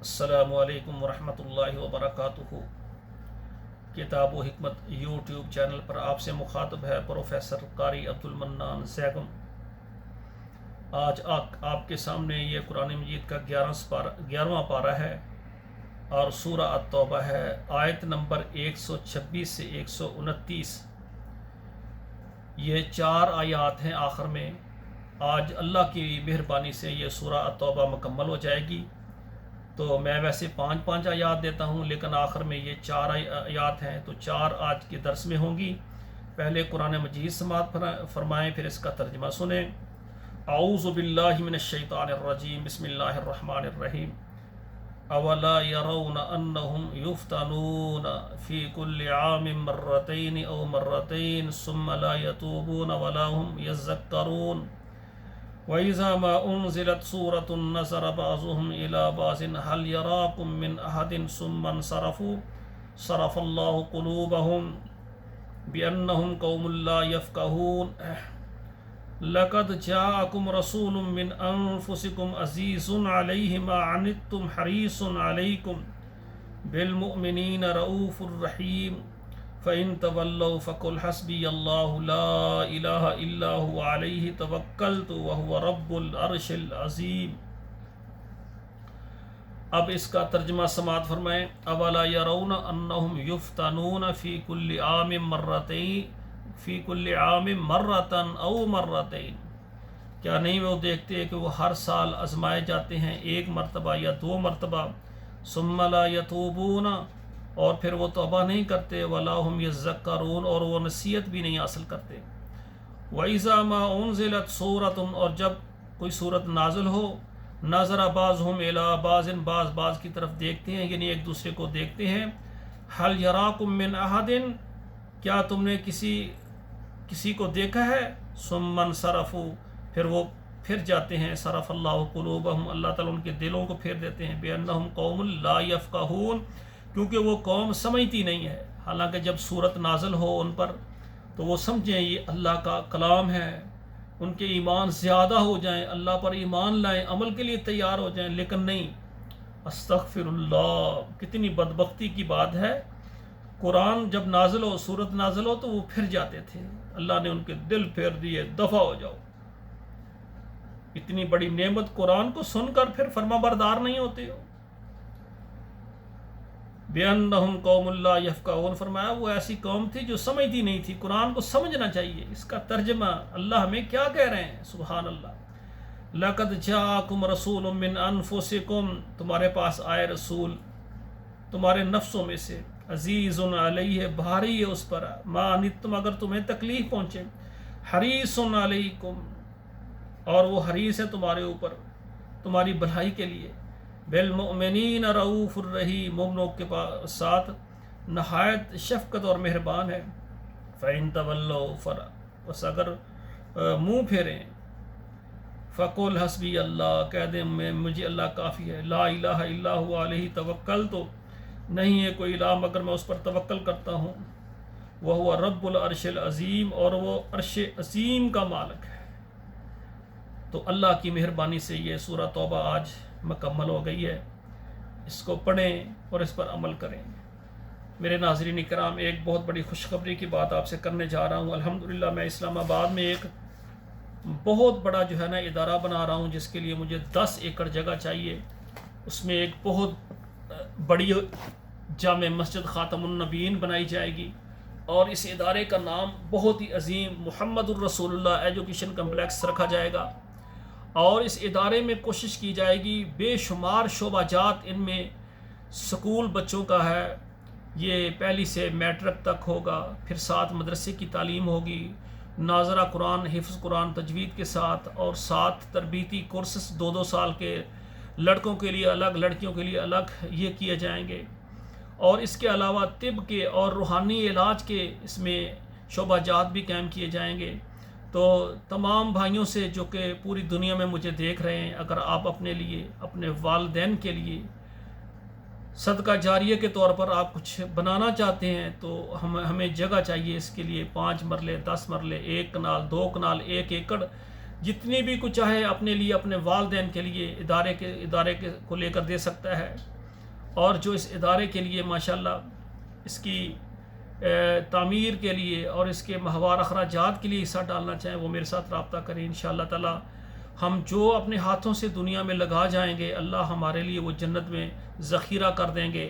السلام علیکم ورحمۃ اللہ وبرکاتہ۔ کتاب و حکمت یوٹیوب چینل پر آپ سے مخاطب ہے پروفیسر قاری عبدالمنان زیگم۔ آج آپ کے سامنے یہ قرآن مجید کا 11واں پارہ ہے اور سورہ التوبہ ہے، آیت نمبر 126 سے 129۔ یہ 4 آیات ہیں آخر میں۔ آج اللہ کی مہربانی سے یہ سورہ التوبہ مکمل ہو جائے گی۔ تو میں ویسے 5 آیات دیتا ہوں، لیکن آخر میں یہ 4 آیات ہیں، تو 4 آج کے درس میں ہوں گی۔ پہلے قرآن مجید سماعت فرمائیں، پھر اس کا ترجمہ سنیں۔ اعوذ باللہ من الشیطان الرجیم، بسم اللہ الرحمن الرحیم۔ اولا يرون انہم یفتنون فی کل عام مرتین او مرتین ثم لا یتوبون ولا هم یذکرون۔ وَإِذَا مَا أُنزِلَتْ سُورَةٌ نَظَرَ بَعْضُهُمْ إِلَى بَعْضٍ هَلْ يَرَاكُمْ مِنْ أَحَدٍ ثُمَّ انصَرَفُوا صَرَفَ اللَّهُ قُلُوبَهُمْ بِأَنَّهُمْ قَوْمٌ لَا يَفْقَهُونَ۔ لَقَدْ جَاءَكُمْ رَسُولٌ مِّنْ أَنفُسِكُمْ عَزِيزٌ عَلَيْهِ مَا عَنِتُّمْ حَرِيصٌ عَلَيْكُمْ بِالْمُؤْمِنِينَ رَءُوفٌ رَحِيمٌ۔ فَإِن تَوَلَّوْا فَقُلْ حَسْبِيَ اللَّهُ لَا إِلَٰهَ إِلَّا هُوَ عَلَيْهِ تَوَكَّلْتُ وَهُوَ رَبُّ الْعَرْشِ الْعَظِيمِ۔ اب اس کا ترجمہ سماعت فرمائیں۔ اولا يرون انہم یفتنون فی کل عام مرتن او مرتین۔ کیا نہیں وہ دیکھتے کہ وہ ہر سال آزمائے جاتے ہیں، 1 مرتبہ یا 2 مرتبہ، ثم لا یتوبون، اور پھر وہ توبہ نہیں کرتے، ولا هم یذکرون، اور وہ نصیحت بھی نہیں حاصل کرتے۔ وَإِذَا مَا أُنزِلَتْ سُورَةٌ، اور جب کوئی صورت نازل ہو، نظر بعضهم إِلَى بعضٍ، بعض کی طرف دیکھتے ہیں، یعنی ایک دوسرے کو دیکھتے ہیں۔ هَلْ يَرَاكُمْ مِنْ أَحَدٍ، کیا تم نے کسی کو دیکھا ہے؟ ثُمَّ انصَرَفُوا، پھر وہ پھر جاتے ہیں۔ صرف اللہ قلوبہم، اللہ تعالیٰ ان کے دلوں کو پھیر دیتے ہیں۔ بِأَنَّهُمْ قَوْمٌ لَا يَفْقَهُونَ، کیونکہ وہ قوم سمجھتی نہیں ہے۔ حالانکہ جب صورت نازل ہو ان پر تو وہ سمجھیں یہ اللہ کا کلام ہے، ان کے ایمان زیادہ ہو جائیں، اللہ پر ایمان لائیں، عمل کے لیے تیار ہو جائیں، لیکن نہیں۔ استغفر اللہ، کتنی بدبختی کی بات ہے۔ قرآن جب نازل ہو، صورت نازل ہو، تو وہ پھر جاتے تھے۔ اللہ نے ان کے دل پھیر دیے، دفع ہو جاؤ۔ اتنی بڑی نعمت قرآن کو سن کر پھر فرما بردار نہیں ہوتے ہو۔ بِأَنَّهُمْ قَوْمٌ لَا يَفْقَهُونَ، فرمایا وہ ایسی قوم تھی جو سمجھتی نہیں تھی۔ قرآن کو سمجھنا چاہیے۔ اس کا ترجمہ اللہ ہمیں کیا کہہ رہے ہیں؟ سبحان اللہ۔ لَقَدْ جَاءَكُمْ رَسُولٌ مِّنْ أَنفُسِكُمْ، تمہارے پاس آئے رسول تمہارے نفسوں میں سے، عزیز علیہ، بھاری ہے اس پر، ما عنتم، اگر تمہیں تکلیف پہنچے، حریص علیکم، اور وہ حریص ہے تمہارے اوپر، تمہاری بھلائی کے لیے۔ بالمؤمنین رؤوف الرحیم، مومنوں کے ساتھ نہایت شفقت اور مہربان ہے۔ فإن تولوا، بس اگر منہ پھیریں، فقل حسبی اللہ، کہہ دیں مجھے اللہ کافی ہے، لا الہ الا هو علیہ توکلت، نہیں ہے کوئی الہ مگر میں اس پر توکل کرتا ہوں، وہو رب العرش العظیم، اور وہ عرش عظیم کا مالک ہے۔ تو اللہ کی مہربانی سے یہ سورہ توبہ آج مکمل ہو گئی ہے۔ اس کو پڑھیں اور اس پر عمل کریں۔ میرے ناظرین کرام، ایک بہت بڑی خوشخبری کی بات آپ سے کرنے جا رہا ہوں۔ الحمدللہ میں اسلام آباد میں ایک بہت بڑا جو ہے نا ادارہ بنا رہا ہوں، جس کے لیے مجھے 10 ایکڑ جگہ چاہیے۔ اس میں ایک بہت بڑی جامع مسجد خاتم النبیین بنائی جائے گی، اور اس ادارے کا نام بہت ہی عظیم محمد الرسول اللہ ایجوکیشن کمپلیکس رکھا جائے گا۔ اور اس ادارے میں کوشش کی جائے گی، بے شمار شعبہ جات ان میں سکول بچوں کا ہے، یہ پہلی سے میٹرک تک ہوگا، پھر 7 مدرسے کی تعلیم ہوگی، ناظرہ قرآن، حفظ قرآن تجوید کے ساتھ، اور 7 تربیتی کورسز 2 سال کے، لڑکوں کے لیے الگ، لڑکیوں کے لیے الگ یہ کیے جائیں گے۔ اور اس کے علاوہ طب کے اور روحانی علاج کے اس میں شعبہ جات بھی قائم کیے جائیں گے۔ تو تمام بھائیوں سے جو کہ پوری دنیا میں مجھے دیکھ رہے ہیں، اگر آپ اپنے لیے، اپنے والدین کے لیے صدقہ جاریہ کے طور پر آپ کچھ بنانا چاہتے ہیں، تو ہمیں جگہ چاہیے اس کے لیے، 5 مرلے، 10 مرلے، 1 کنال، 2 کنال، 1 ایکڑ، جتنی بھی کچھ چاہے اپنے لیے، اپنے والدین کے لیے ادارے کو لے کر دے سکتا ہے، اور جو اس ادارے کے لیے ماشاءاللہ اس کی تعمیر کے لیے اور اس کے ماہوار اخراجات کے لیے حصہ ڈالنا چاہیں وہ میرے ساتھ رابطہ کریں۔ انشاءاللہ تعالی ہم جو اپنے ہاتھوں سے دنیا میں لگا جائیں گے اللہ ہمارے لیے وہ جنت میں ذخیرہ کر دیں گے۔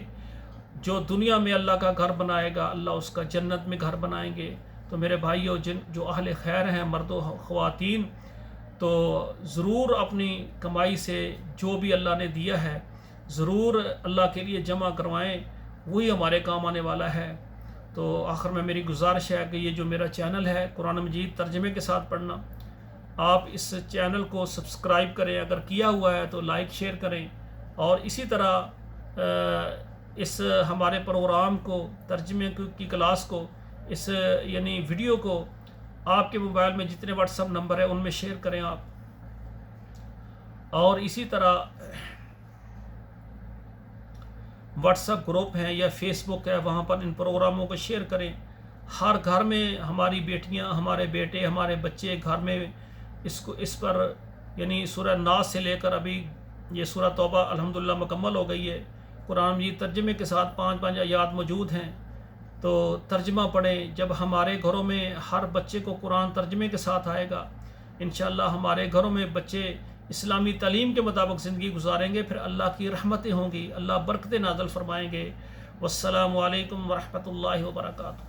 جو دنیا میں اللہ کا گھر بنائے گا اللہ اس کا جنت میں گھر بنائیں گے۔ تو میرے بھائیو، جو اہل خیر ہیں، مرد و خواتین، تو ضرور اپنی کمائی سے جو بھی اللہ نے دیا ہے ضرور اللہ کے لیے جمع کروائیں، وہی ہمارے کام آنے والا ہے۔ تو آخر میں میری گزارش ہے کہ یہ جو میرا چینل ہے قرآن مجید ترجمے کے ساتھ پڑھنا، آپ اس چینل کو سبسکرائب کریں، اگر کیا ہوا ہے تو لائک شیئر کریں، اور اسی طرح اس ہمارے پروگرام کو، ترجمے کی کلاس کو، اس یعنی ویڈیو کو آپ کے موبائل میں جتنے واٹس ایپ نمبر ہیں ان میں شیئر کریں آپ، اور اسی طرح واٹس ایپ گروپ ہیں یا فیس بک ہے وہاں پر ان پروگراموں کو شیئر کریں۔ ہر گھر میں ہماری بیٹیاں، ہمارے بیٹے، ہمارے بچے گھر میں اس پر یعنی سورہ ناس سے لے کر ابھی یہ سورہ توبہ الحمدللہ مکمل ہو گئی ہے، قرآن مجید ترجمے کے ساتھ 5 آیات موجود ہیں، تو ترجمہ پڑھیں۔ جب ہمارے گھروں میں ہر بچے کو قرآن ترجمے کے ساتھ آئے گا انشاءاللہ ہمارے گھروں میں بچے اسلامی تعلیم کے مطابق زندگی گزاریں گے، پھر اللہ کی رحمتیں ہوں گی، اللہ برکتیں نازل فرمائیں گے۔ والسلام علیکم ورحمۃ اللہ وبرکاتہ۔